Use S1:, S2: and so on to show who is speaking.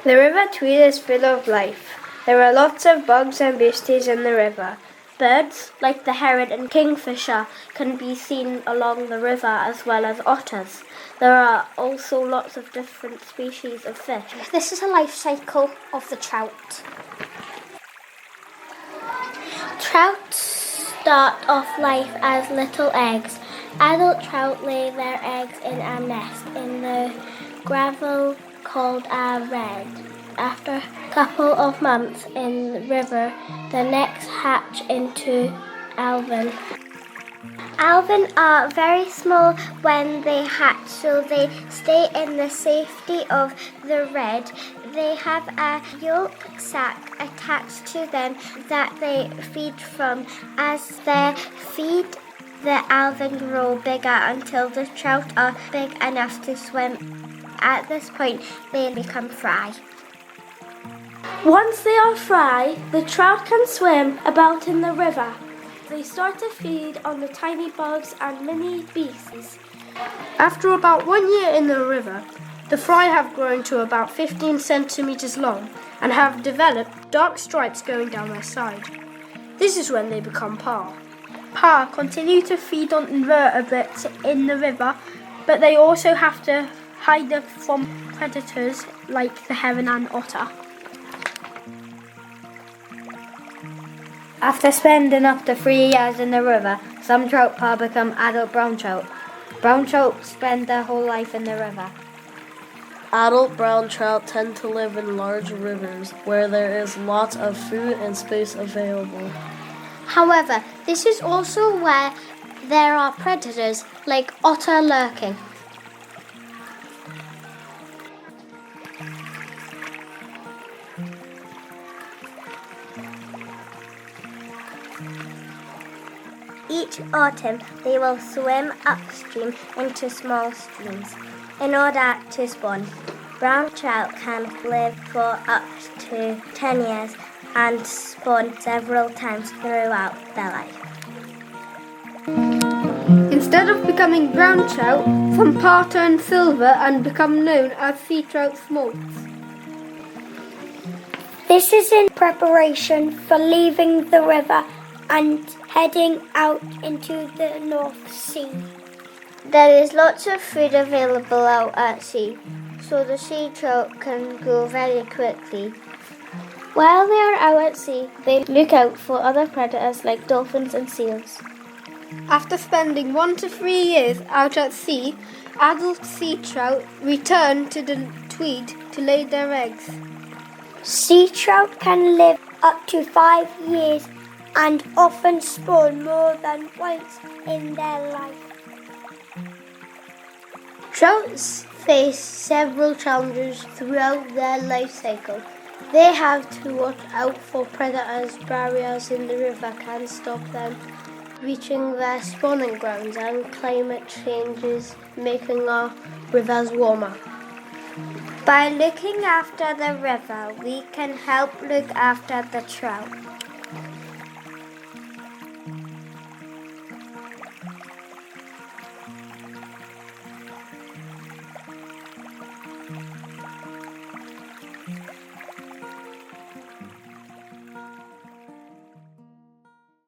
S1: The River Tweed is full of life. There are lots of bugs and beasties in the river. Birds, like the heron and kingfisher, can be seen along the river as well as otters. There are also lots of different species of fish.
S2: This is a life cycle of the trout. Trout start off life as little eggs. Adult trout lay their eggs in a nest in the gravel called a red. After a couple of months in the river, the next hatch into alvin. Alvin are very small when they hatch, so they stay in the safety of the red. They have a yolk sac attached to them that they feed from. As they feed, the alvin grow bigger until the trout are big enough to swim. At this point, they become fry.
S1: Once they are fry, the trout can swim about in the river. They start to feed on the tiny bugs and mini beasts. After about 1 year in the river, the fry have grown to about 15 centimeters long and have developed dark stripes going down their side. This is when they become parr. Parr continue to feed on invertebrates in the river, but they also have to hide from predators like the heron and otter. After spending up to 3 years in the river, some trout parr become adult brown trout. Brown trout spend their whole life in the river.
S3: Adult brown trout tend to live in large rivers where there is lots of food and space available.
S2: However, this is also where there are predators like otter lurking. Each autumn, they will swim upstream into small streams in order to spawn. Brown trout can live for up to 10 years and spawn several times throughout their life.
S1: Instead of becoming brown trout, some parr turn silver and become known as sea trout smolts.
S2: This is in preparation for leaving the river and heading out into the North Sea. There is lots of food available out at sea, so the sea trout can grow very quickly. While they are out at sea, they look out for other predators like dolphins and seals.
S1: After spending 1 to 3 years out at sea, adult sea trout return to the Tweed to lay their eggs.
S2: Sea trout can live up to 5 years and often spawn more than once in their life.
S1: Trouts face several challenges throughout their life cycle. They have to watch out for predators. Barriers in the river can stop them reaching their spawning grounds, and climate changes making our rivers warmer.
S2: By looking after the river, we can help look after the trout.